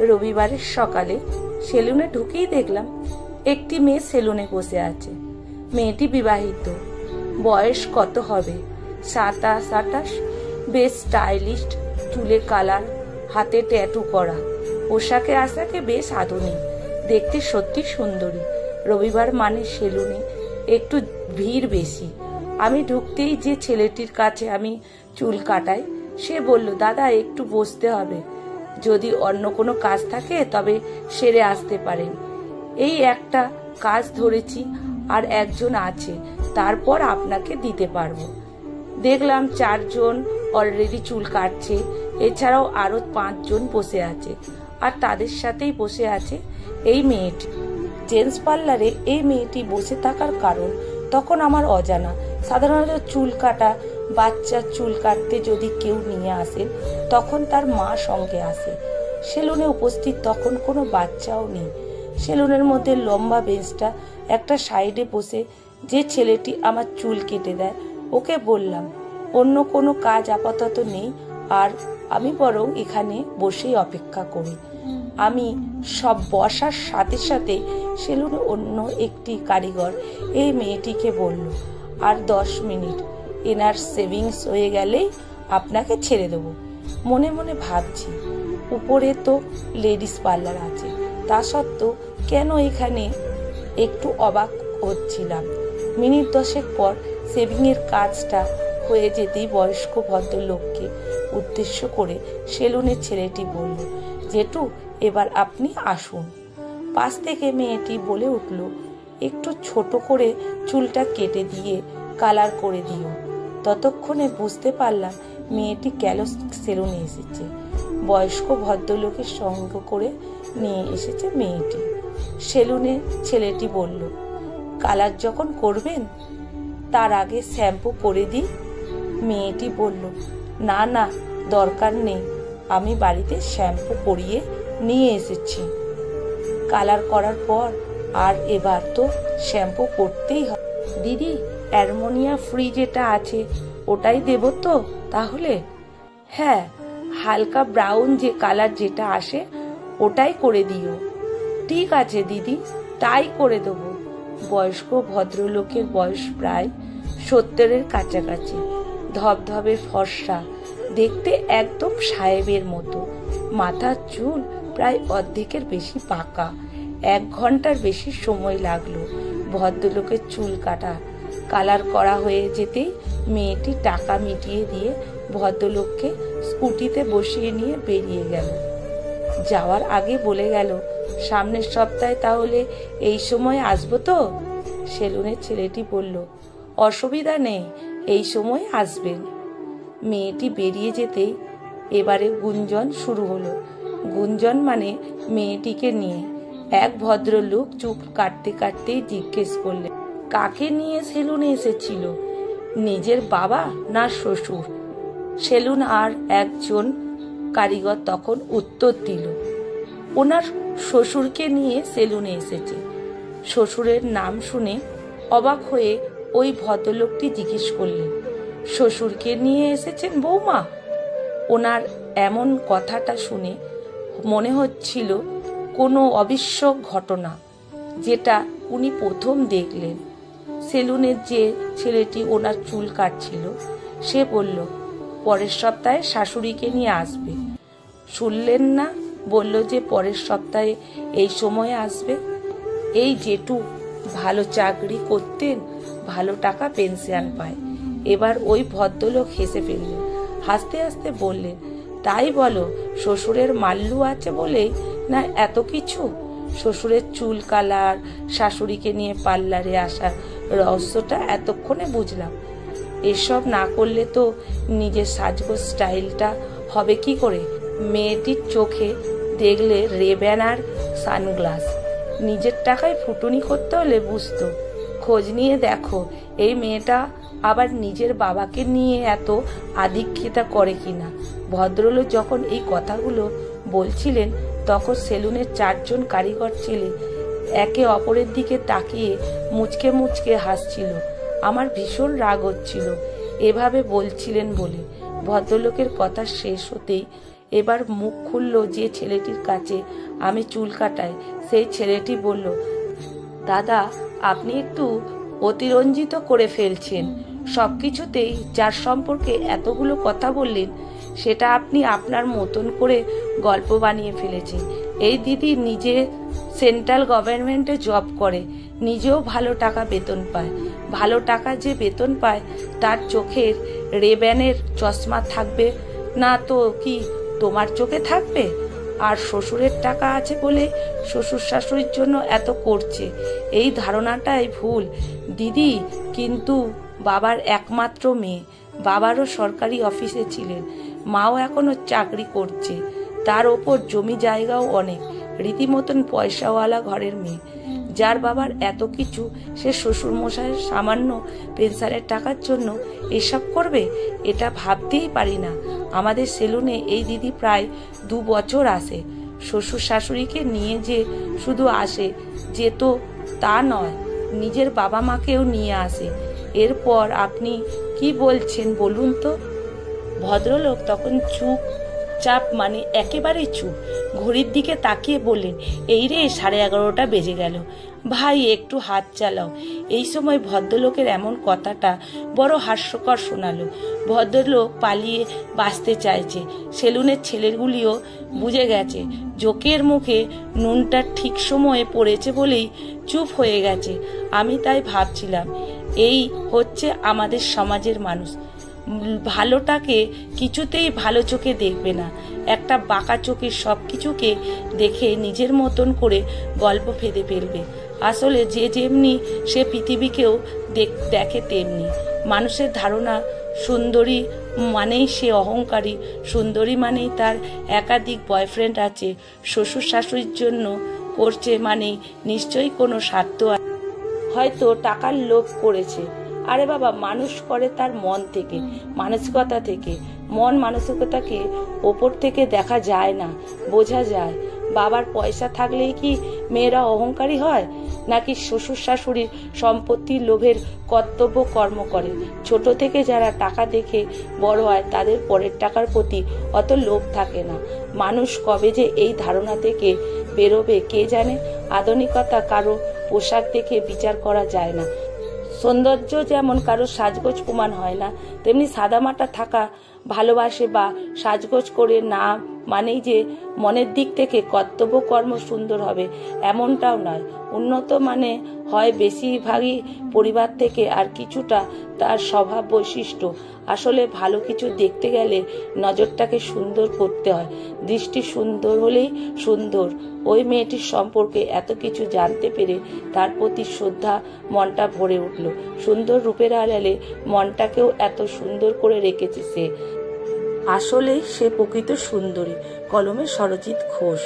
রবিবারের সকালে সেলুনে ঢুকেই দেখলাম একটি মেয়ে সেলুনে বসে আছে। মেয়েটি বিবাহিত, বয়স কত হবে 27-28, বেশ স্টাইলিশ, চুলে কালার, হাতে ট্যাটু করা, পোশাকে আশাকে বেশ আধুনিক, দেখতে সত্যি সুন্দরী। রবিবার মানে সেলুনে একটু ভিড় বেশি। আমি ঢুকতেই যে ছেলেটির কাছে আমি চুল কাটাই সে বলল, দাদা একটু বসতে হবে, যদি অন্য কোনো কাজ থাকে তবে সেরে আসতে পারেন। এই একটা কাজ ধরেছি, আর একজন আছে, তারপর আপনাকে দিতে পারবো। দেখলাম 4 জন অলরেডি চুল কাটছে, এছাড়াও আরো 5 জন বসে আছে, আর তাদের সাথেই বসে আছে এই মেয়েটি। জেন্টস পার্লারে এই মেয়েটি বসে থাকার কারণ তখন আমার অজানা। সাধারণত চুল কাটা, বাচ্চার চুল কাটতে যদি কেউ নিয়ে আসেন তখন তার মা সঙ্গে আসে। সেলুনে উপস্থিত তখন কোনো বাচ্চাও নেই। সেলুনের মধ্যে লম্বা বেঞ্চটা, একটা সাইডে বসে যে ছেলেটি আমার চুল কেটে দেয় ওকে বললাম অন্য কোনো কাজ আপাতত নেই, আর আমি বরং এখানে বসেই অপেক্ষা করি। আমি সব বসার সাথে সাথে সেলুনে অন্য একটি কারিগর এই মেয়েটিকে বলল, আর 10 মিনিট, এনার সেভিংস হয়ে গেলেই আপনাকে ছেড়ে দেবো। মনে মনে ভাবছি, উপরে তো লেডিস পার্লার আছে, তা সত্ত্বেও কেন এখানে? একটু অবাক হচ্ছিলাম। মিনিট 10 পর সেভিংয়ের কাজটা হয়ে যেতেই বয়স্ক ভদ্রলোককে উদ্দেশ্য করে সেলুনের ছেলেটি বলল, জেঠু এবার আপনি আসুন। পাশ থেকে মেয়েটি বলে উঠল, একটু ছোট করে চুলটা কেটে দিয়ে কালার করে দিও। ততক্ষণে বুঝতে পারলাম মেয়েটি কেন সেলুনে এসেছে। বয়স্ক ভদ্রলোকের সঙ্গ করে নিয়ে এসেছে মেয়েটি। সেলুনে ছেলেটি বলল, কালার যখন করবেন তার আগে শ্যাম্পু করে দিই। মেয়েটি বলল, না না দরকার নেই, আমি বাড়িতে শ্যাম্পু করিয়ে নিয়ে এসেছি। কালার করার পর আর এবার তো শ্যাম্পু করতেই হবে। দিদি অ্যারমোনিয়া ফ্রি যেটা আছে ওটাই দেব তো তাহলে? হ্যাঁ, হালকা ব্রাউন যে কালার যেটা আসে ওটাই করে দিও। ঠিক আছে দিদি, তাই করে দেবো। বয়স্ক ভদ্রলোকের বয়স প্রায় 70-এর কাছাকাছি, ধবধবে ফর্সা, দেখতে একদম সাহেবের মতো। মাথার চুল প্রায় অর্ধেকের বেশি পাকা। 1 ঘন্টার বেশি সময় লাগলো ভদ্রলোকের চুল কাটা। কালার করা হয়ে যেতেই মেয়েটি টাকা মিটিয়ে দিয়ে ভদ্রলোককে স্কুটিতে বসিয়ে নিয়ে বেরিয়ে গেল। যাওয়ার আগে বলে গেল, সামনের সপ্তাহে তাহলে এই সময় আসবো তো? সেলুনের ছেলেটি বলল, অসুবিধা নেই, এই সময় আসবেন। মেয়েটি বেরিয়ে যেতেই এবারে গুঞ্জন শুরু হলো। গুঞ্জন মানে মেয়েটিকে নিয়ে। এক ভদ্রলোক চুপ কাটতে কাটতেই জিজ্ঞেস করলেন, কাকে নিয়ে সেলুনে এসেছিল? নিজের বাবা না শ্বশুর? সেলুন আর একজন কারিগর তখন উত্তর দিল, ওনার শ্বশুরকে নিয়ে সেলুনে এসেছে। শ্বশুরের নাম শুনে অবাক হয়ে ওই ভদ্রলোকটি জিজ্ঞেস করলেন, শ্বশুরকে নিয়ে এসেছেন বৌমা? ওনার এমন কথাটা শুনে মনে হচ্ছিল কোনো অবিশ্বাস্য ঘটনা, যেটা উনি প্রথম দেখলেন। সেলুনের যে ছেলেটি ওনার চুল কাটছিল সে বলল, পরের সপ্তাহে শাশুড়িকে নিয়ে আসবে। শুনলেন না, বলল যে পরের সপ্তাহে এই সময় আসবে। এই জেঠু ভালো চাকরি করতেন, ভালো টাকা পেনশন পায়। এবার ওই ভদ্রলোক হেসে ফেললেন, হাসতে হাসতে বললেন, তাই বলো, শ্বশুরের মাল্লু আছে বলেই না এত কিছু? শ্বশুরের চুল কালার, শাশুড়িকে নিয়ে পার্লারে আসার রহস্যটা এতক্ষণে বুঝলাম। এসব না করলে তো নিজের সাজগোজ স্টাইলটা হবে কি করে? মেয়েটির চোখে দেখলে রেব্যান আর সানগ্লাস। নিজের টাকায় ফুটুনি করতে হলে বুঝতো। খোঁজ নিয়ে দেখো এই মেয়েটা আবার নিজের বাবাকে নিয়ে এত আধিক্যতা করে কিনা। ভদ্রলোক যখন এই কথাগুলো বলছিলেন তখন সেলুনের 4 জন কারিগর ছেলে একে অপরের দিকে তাকিয়ে মুচকে মুচকে হাসছিল। আমার ভীষণ রাগ হচ্ছিল এভাবে বলছিলেন বলে। ভদ্রলোকের কথা শেষ হতেই এবার মুখ খুলল যে ছেলেটির কাছে আমি চুল কাটাই। সেই ছেলেটি বলল, দাদা আপনি একটু অতিরঞ্জিত করে ফেলছেন। সবকিছুতেই যার সম্পর্কে এতগুলো কথা বললেন সেটা আপনি আপনার মতন করে গল্প বানিয়ে ফেলেছেন। এই দিদি নিজে সেন্ট্রাল গভর্নমেন্টে জব করে, নিজেও ভালো টাকা বেতন পায়। ভালো টাকা যে বেতন পায় তার চোখের রেব্যানের চশমা থাকবে না তো কি তোমার চোখে থাকবে? আর শ্বশুরের টাকা আছে বলে শ্বশুর শাশুড়ির জন্য এত করছে, এই ধারণাটাই ভুল দিদি। কিন্তু বাবার একমাত্র মেয়ে, বাবারও সরকারি অফিসে ছিলেন, মাও এখনো চাকরি করছে, তার ওপর জমি জায়গাও অনেক, রীতিমতন পয়সাওয়ালা ঘরের মেয়ে। যার বাবার এত কিছু, সে শ্বশুর মশাইয়ের সামান্য পেনশনের টাকার জন্য এসব করবে? এটা ভাবতেই পারি না। আমাদের সেলুনে এই দিদি প্রায় 2 বছর আসে। শ্বশুর শাশুড়িকে নিয়ে যে শুধু আসে যেত তা নয়, নিজের বাবা মাকেও নিয়ে আসে। এরপর আপনি কি বলছেন বলুন তো? ভদ্রলোক তখন চুপচাপ, মানে একেবারে চুপ, ঘড়ির দিকে তাকিয়ে বললেন, এই রে 11:30 বেজে গেল, ভাই একটু হাত চালাও। এই সময় ভদ্রলোকের এমন কথাটা বড় হাস্যকর শোনালো। ভদ্রলোক পালিয়ে বাঁচতে চাইছে। সেলুনের ছেলেগুলিও বুঝে গেছে জোকের মুখে নুনটা ঠিক সময়ে পড়েছে বলেই চুপ হয়ে গেছে। আমি তাই ভাবছিলাম, এই হচ্ছে আমাদের সমাজের মানুষ। ভালোটাকে কিছুতেই ভালো চোখে দেখবে না, একটা বাঁকা চোখে সব কিছুকে দেখে নিজের মতন করে গল্প ফেঁদে ফেলবে। আসলে যে যেমনি সে পৃথিবীকেও দেখে তেমনি। মানুষের ধারণা সুন্দরী মানেই সে অহংকারী, সুন্দরী মানেই তার একাধিক বয়ফ্রেন্ড আছে, শ্বশুর শাশুড়ির জন্য করছে মানেই নিশ্চয়ই কোনো স্বার্থ আছে, হয়তো টাকার লোভ করেছে। আরে বাবা, মানুষ করে তার মন থেকে, মানসিকতা থেকে। মন মানসিকতাকে ওপর থেকে দেখা যায় না, বোঝা যায়। বাবার পয়সা থাকলেই কি মেয়েরা অহংকারী হয়? নাকি শ্বশুর শাশুড়ির সম্পত্তির লোভের কর্তব্য কর্ম করে? ছোট থেকে যারা টাকা দেখে বড় হয় তাদের পরের টাকার প্রতি অত লোভ থাকে না। মানুষ কবে যে এই ধারণা থেকে বেরোবে কে জানে। আধুনিকতা কারো পোশাক দেখে বিচার করা যায় না। সৌন্দর্য যেমন কারো সাজগোজ প্রমাণ হয় না, তেমনি সাদামাটা থাকা ভালোবাসে বা সাজগোজ করে না মানেই যে মনের দিক থেকে কর্তব্য কর্ম সুন্দর হবে এমনটাও নয়। উন্নত মানে হয় বেশিরভাগই পরিবার থেকে, আর কিছুটা তার স্বভাব বৈশিষ্ট্য। আসলে ভালো কিছু দেখতে গেলে নজরটাকে সুন্দর করতে হয়। দৃষ্টি সুন্দর হলেই সুন্দর। ওই মেয়েটির সম্পর্কে এত কিছু জানতে পেরে তার প্রতি শ্রদ্ধা, মনটা ভরে উঠল। সুন্দর রূপের আড়ালে মনটাকেও এত সুন্দর করে রেখেছে সে। আসলে সে প্রকৃত সুন্দরী। কলমে সরজিৎ ঘোষ।